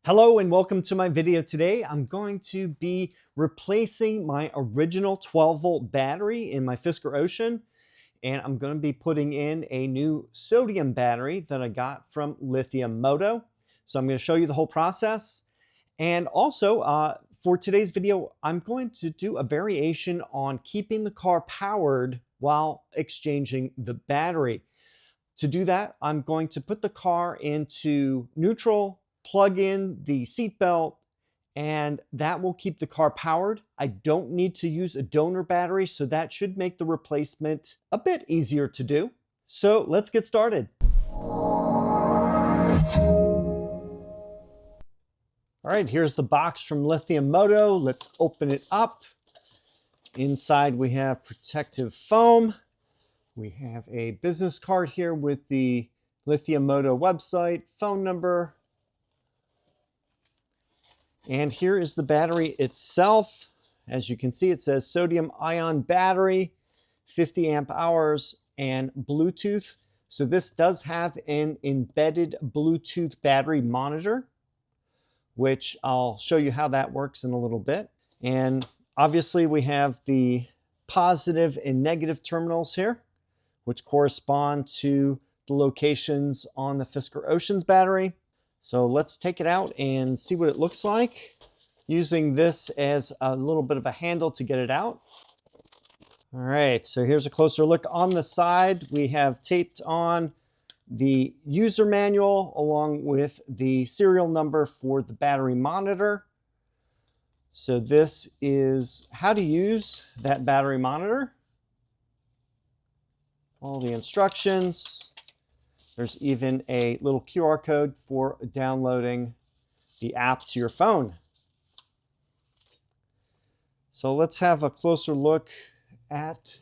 Hello and welcome to my video today. I'm going to be replacing my original 12-volt battery in my Fisker Ocean, and I'm going to be putting in a new sodium battery that I got from LithiumMoto. So I'm going to show you the whole process. And also, for today's video, I'm going to do a variation on keeping the car powered while exchanging the battery. To do that, I'm going to put the car into neutral, plug in the seatbelt, and that will keep the car powered. I don't need to use a donor battery, so that should make the replacement a bit easier to do. So let's get started. All right, here's the box from LithiumMoto. Let's open it up. Inside we have protective foam. We have a business card here with the LithiumMoto website, phone number. And here is the battery itself. As you can see, it says sodium-ion battery, 50 amp hours, and Bluetooth. So this does have an embedded Bluetooth battery monitor, which I'll show you how that works in a little bit. And obviously we have the positive and negative terminals here, which correspond to the locations on the Fisker Ocean's battery. So let's take it out and see what it looks like, using this as a little bit of a handle to get it out. All right, so here's a closer look. On the side, we have taped on the user manual along with the serial number for the battery monitor. So this is how to use that battery monitor. All the instructions. There's even a little QR code for downloading the app to your phone. So let's have a closer look at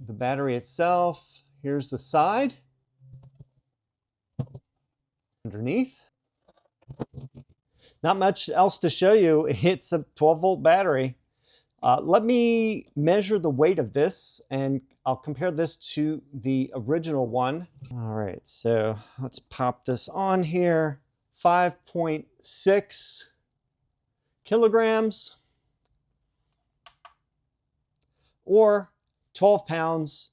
the battery itself. Here's the side. Underneath. Not much else to show you. It's a 12-volt battery. Let me measure the weight of this and I'll compare this to the original one. All right, so let's pop this on here. 5.6 kilograms or 12 pounds,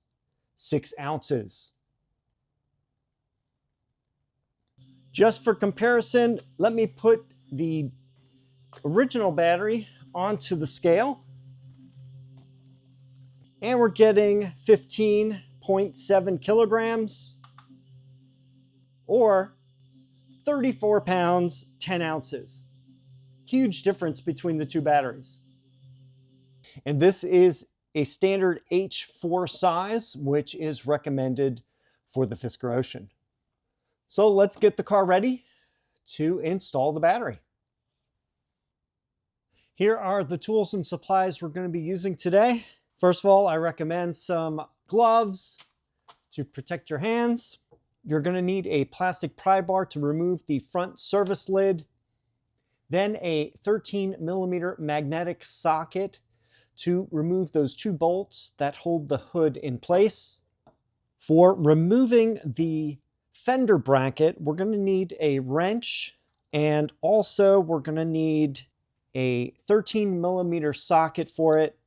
6 ounces. Just for comparison, let me put the original battery onto the scale. And we're getting 15.7 kilograms or 34 pounds, 10 ounces. Huge difference between the two batteries. And this is a standard H4 size, which is recommended for the Fisker Ocean. So let's get the car ready to install the battery. Here are the tools and supplies we're going to be using today. First of all, I recommend some gloves to protect your hands. You're going to need a plastic pry bar to remove the front service lid. Then a 13mm magnetic socket to remove those 2 bolts that hold the hood in place. For removing the fender bracket, we're going to need a wrench, and also we're going to need a 13mm socket for it.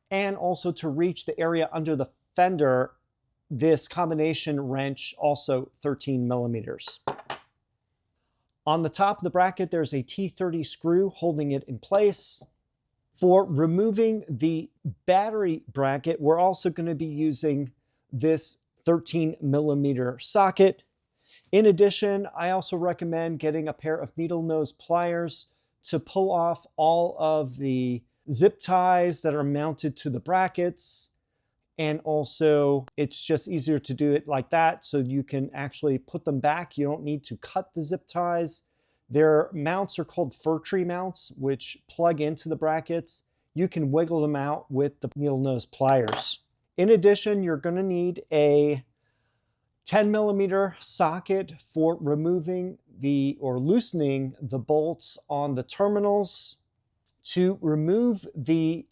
And also to reach the area under the fender, this combination wrench, also 13mm. On the top of the bracket, there's a T30 screw holding it in place. For removing the battery bracket, we're also going to be using this 13mm socket. In addition, I also recommend getting a pair of needle nose pliers to pull off all of the zip ties that are mounted to the brackets. And also it's just easier to do it like that, so you can actually put them back. You don't need to cut the zip ties. Their mounts are called fir tree mounts, which plug into the brackets. You can wiggle them out with the needle nose pliers. In addition, you're going to need a 10mm socket for removing or loosening the bolts on the terminals. To remove the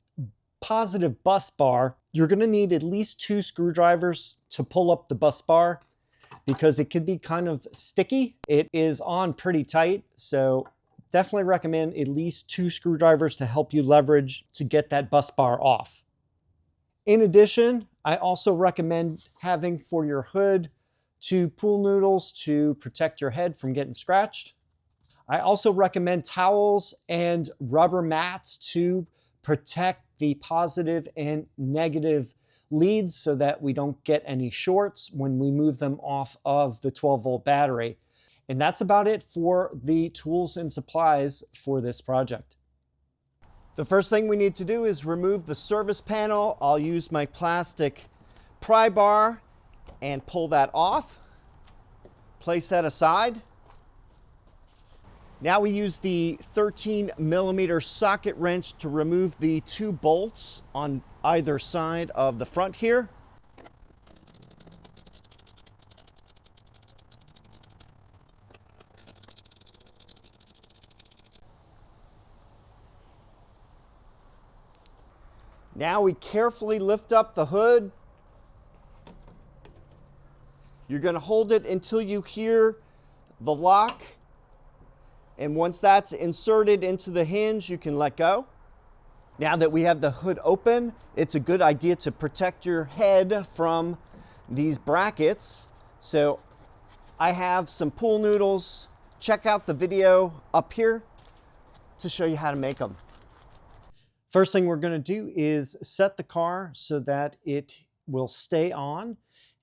positive bus bar, you're going to need at least 2 screwdrivers to pull up the bus bar. because it could be kind of sticky. It is on pretty tight, so definitely recommend at least 2 screwdrivers to help you leverage to get that bus bar off. In addition, I also recommend having for your hood 2 pool noodles to protect your head from getting scratched. I also recommend towels and rubber mats to protect the positive and negative leads so that we don't get any shorts when we move them off of the 12-volt battery. And that's about it for the tools and supplies for this project. The first thing we need to do is remove the service panel. I'll use my plastic pry bar and pull that off. Place that aside. Now we use the 13mm socket wrench to remove the 2 bolts on either side of the front here. Now we carefully lift up the hood. You're going to hold it until you hear the lock. And once that's inserted into the hinge, you can let go. Now that we have the hood open, it's a good idea to protect your head from these brackets. So I have some pool noodles. Check out the video up here to show you how to make them. First thing we're going to do is set the car so that it will stay on.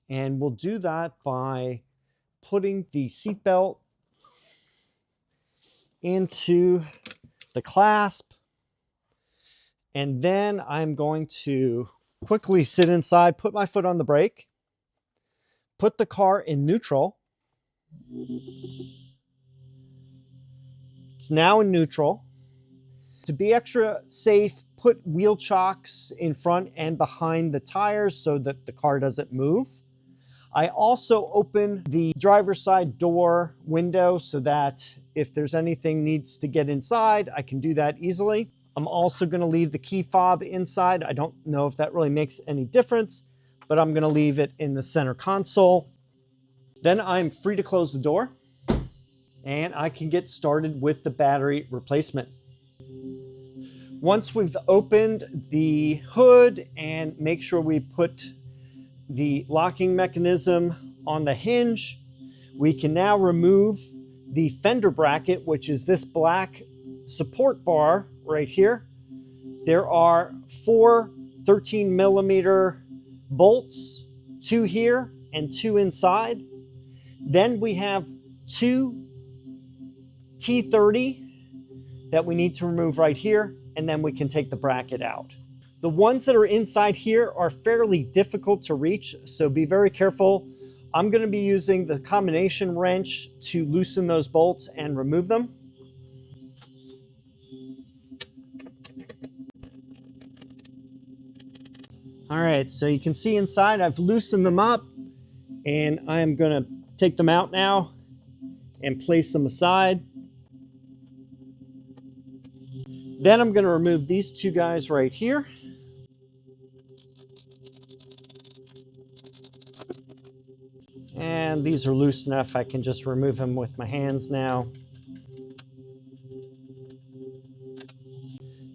And we'll do that by putting the seatbelt into the clasp, and then I'm going to quickly sit inside, put my foot on the brake, put the car in neutral. It's now in neutral. To be extra safe, put wheel chocks in front and behind the tires so that the car doesn't move. I also open the driver's side door window so that if there's anything needs to get inside, I can do that easily. I'm also going to leave the key fob inside. I don't know if that really makes any difference, but I'm going to leave it in the center console. Then I'm free to close the door and I can get started with the battery replacement. Once we've opened the hood and make sure we put the locking mechanism on the hinge, we can now remove the fender bracket, which is this black support bar right here. There are 4 13mm bolts, 2 here and 2 inside. Then we have 2 T30 that we need to remove right here, and then we can take the bracket out. The ones that are inside here are fairly difficult to reach, so be very careful. I'm going to be using the combination wrench to loosen those bolts and remove them. All right, so you can see inside I've loosened them up, and I'm going to take them out now and place them aside. Then I'm going to remove these 2 guys right here. And these are loose enough, I can just remove them with my hands now.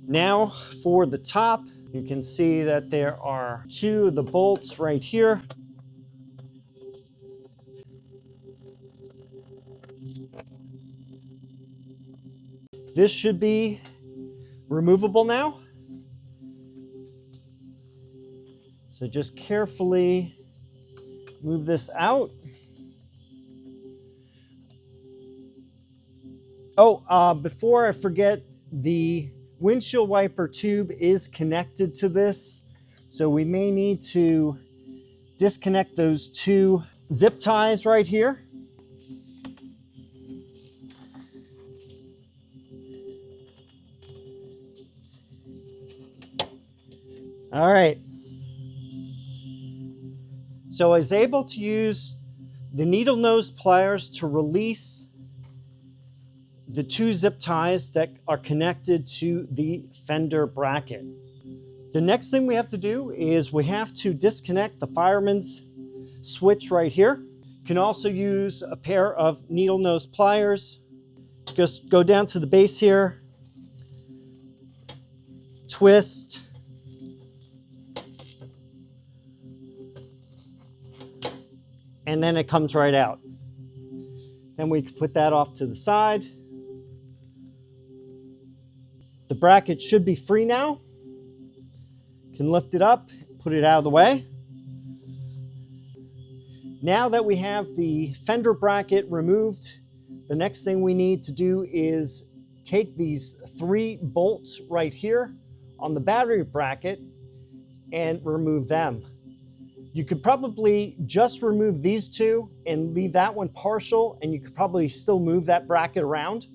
Now for the top, you can see that there are 2 of the bolts right here. This should be removable now. So just carefully move this out. Oh, before I forget, the windshield wiper tube is connected to this, so we may need to disconnect those 2 zip ties right here. All right. So I was able to use the needle nose pliers to release the 2 zip ties that are connected to the fender bracket. The next thing we have to do is we have to disconnect the fireman's switch right here. You can also use a pair of needle nose pliers. Just go down to the base here, twist, and then it comes right out. Then we can put that off to the side. The bracket should be free now. Can lift it up, put it out of the way. Now that we have the fender bracket removed, the next thing we need to do is take these 3 bolts right here on the battery bracket and remove them. You could probably just remove these 2 and leave that one partial, and you could probably still move that bracket around.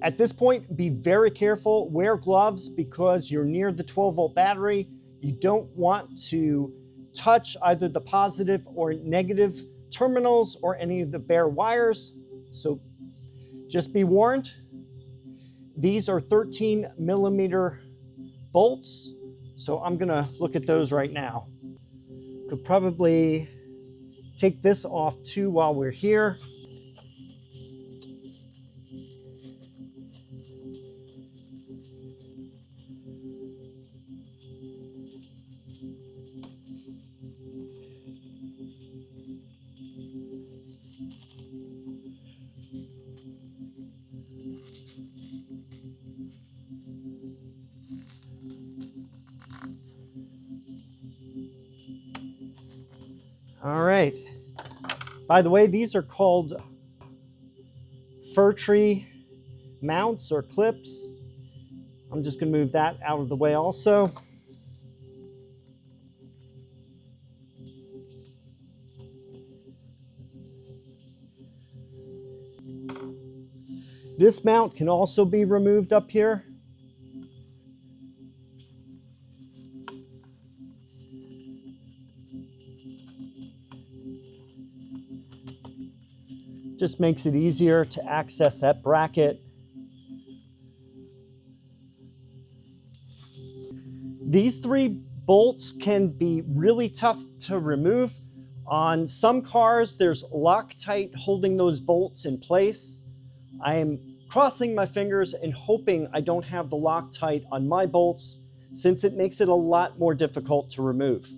At this point, be very careful, wear gloves because you're near the 12-volt battery. You don't want to touch either the positive or negative terminals or any of the bare wires. So just be warned. These are 13mm bolts. So I'm gonna look at those right now. Could probably take this off too while we're here. All right. By the way, these are called fir tree mounts or clips. I'm just going to move that out of the way also. This mount can also be removed up here. Just makes it easier to access that bracket. These 3 bolts can be really tough to remove. On some cars, there's Loctite holding those bolts in place. I am crossing my fingers and hoping I don't have the Loctite on my bolts, since it makes it a lot more difficult to remove.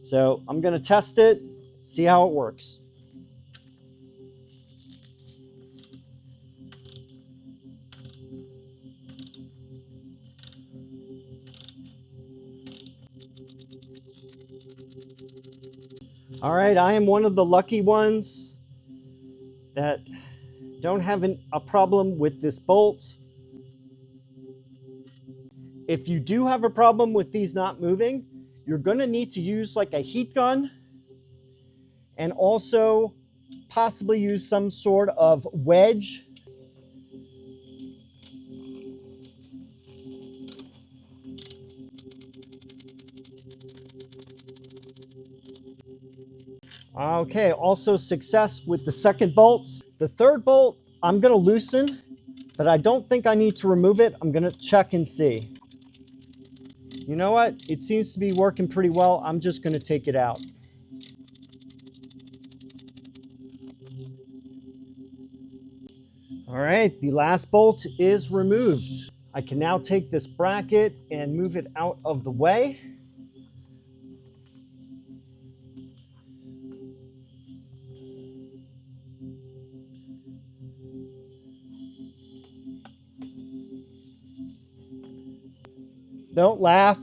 So I'm going to test it, see how it works. All right, I am one of the lucky ones that don't have a problem with this bolt. If you do have a problem with these not moving, you're going to need to use like a heat gun and also possibly use some sort of wedge. Okay, also success with the second bolt. The third bolt, I'm going to loosen, but I don't think I need to remove it. I'm going to check and see. You know what? It seems to be working pretty well. I'm just going to take it out. All right, the last bolt is removed. I can now take this bracket and move it out of the way. Don't laugh.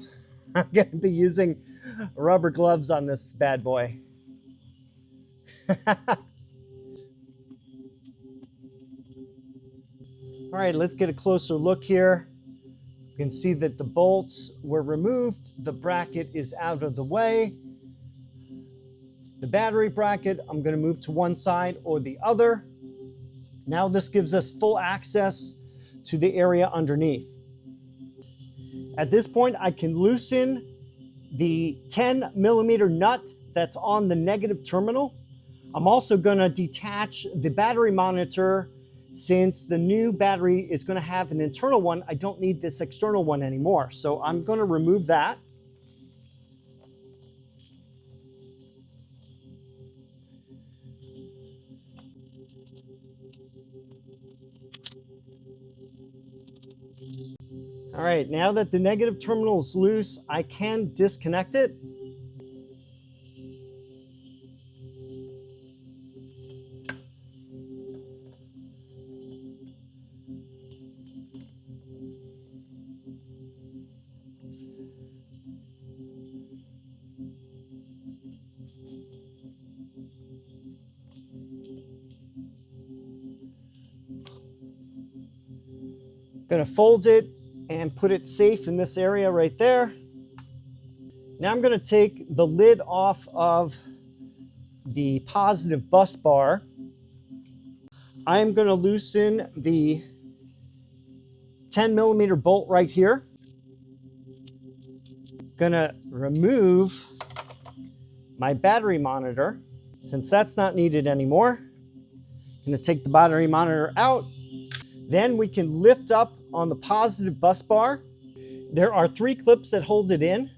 I'm going to be using rubber gloves on this bad boy. All right, let's get a closer look here. You can see that the bolts were removed. The bracket is out of the way. The battery bracket, I'm going to move to one side or the other. Now this gives us full access to the area underneath. At this point, I can loosen the 10mm nut that's on the negative terminal. I'm also going to detach the battery monitor. Since the new battery is going to have an internal one, I don't need this external one anymore. So I'm going to remove that. All right, now that the negative terminal is loose, I can disconnect it. Gonna fold it and put it safe in this area right there. Now I'm gonna take the lid off of the positive bus bar. I'm gonna loosen the 10mm bolt right here. Gonna remove my battery monitor. Since that's not needed anymore, gonna take the battery monitor out. Then we can lift up on the positive bus bar. There are 3 clips that hold it in.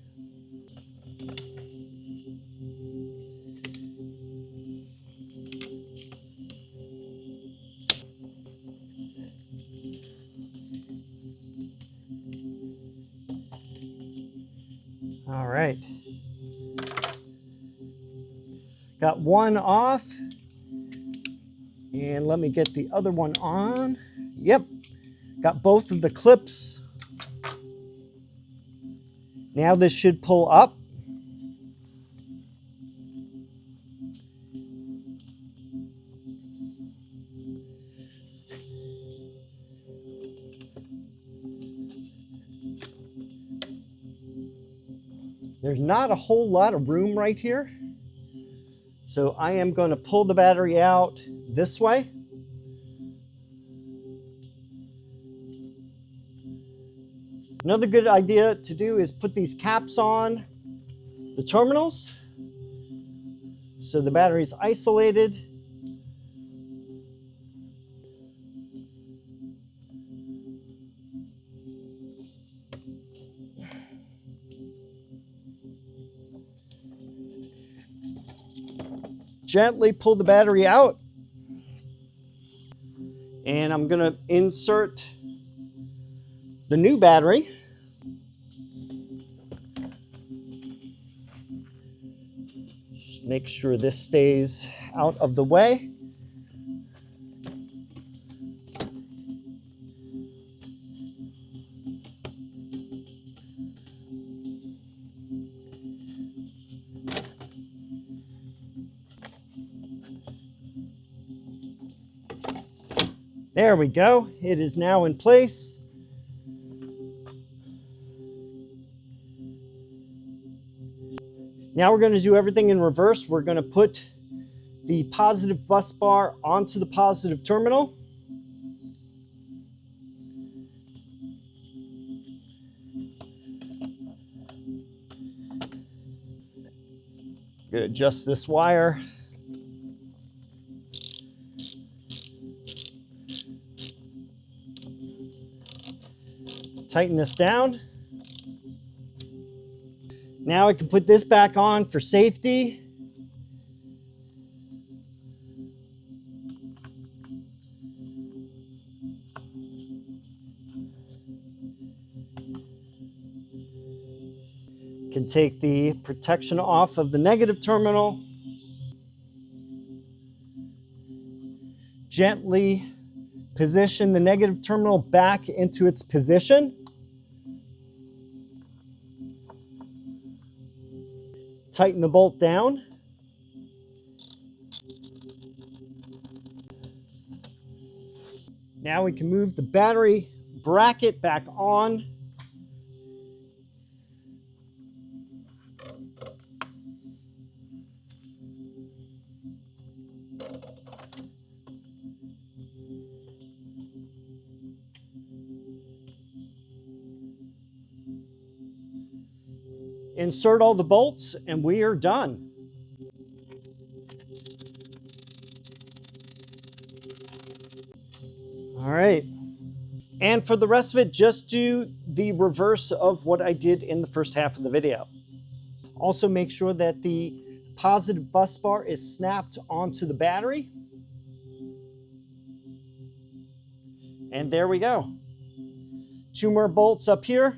All right. Got one off. And let me get the other one on. Yep, got both of the clips. Now this should pull up. There's not a whole lot of room right here. So I am going to pull the battery out this way. Another good idea to do is put these caps on the terminals so the battery is isolated. Gently pull the battery out. And I'm going to insert the new battery. Just make sure this stays out of the way. There we go. It is now in place. Now we're going to do everything in reverse. We're going to put the positive bus bar onto the positive terminal. Gonna adjust this wire. Tighten this down. Now I can put this back on for safety. Can take the protection off of the negative terminal. Gently position the negative terminal back into its position. Tighten the bolt down. Now we can move the battery bracket back on. Insert all the bolts and we are done. All right. And for the rest of it, just do the reverse of what I did in the first half of the video. Also make sure that the positive bus bar is snapped onto the battery. And there we go. 2 more bolts up here.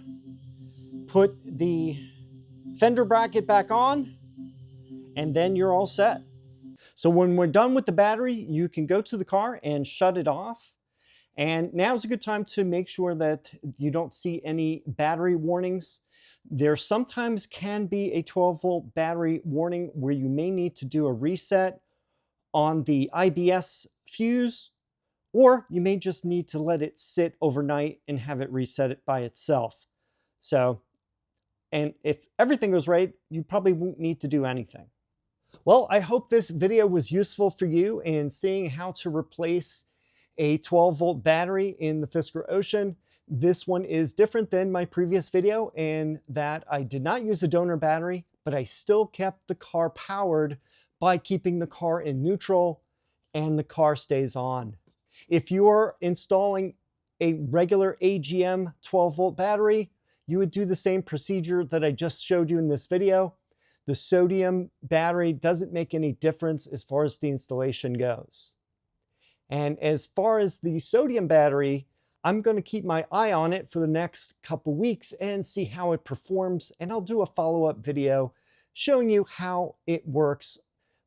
Put the fender bracket back on, and then you're all set. So when we're done with the battery, you can go to the car and shut it off. And now's a good time to make sure that you don't see any battery warnings. There sometimes can be a 12-volt battery warning where you may need to do a reset on the EVSE fuse, or you may just need to let it sit overnight and have it reset it by itself. So, and if everything goes right, you probably won't need to do anything. Well, I hope this video was useful for you in seeing how to replace a 12-volt battery in the Fisker Ocean. This one is different than my previous video in that I did not use a donor battery, but I still kept the car powered by keeping the car in neutral, and the car stays on. If you are installing a regular AGM 12-volt battery, you would do the same procedure that I just showed you in this video. The sodium battery doesn't make any difference as far as the installation goes. And as far as the sodium battery, I'm going to keep my eye on it for the next couple weeks and see how it performs. And I'll do a follow-up video showing you how it works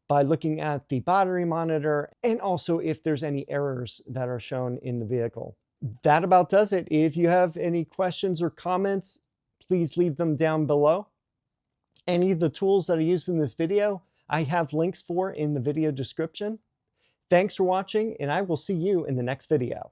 by looking at the battery monitor and also if there's any errors that are shown in the vehicle. That about does it. If you have any questions or comments, please leave them down below. Any of the tools that I used in this video, I have links for in the video description. Thanks for watching, and I will see you in the next video.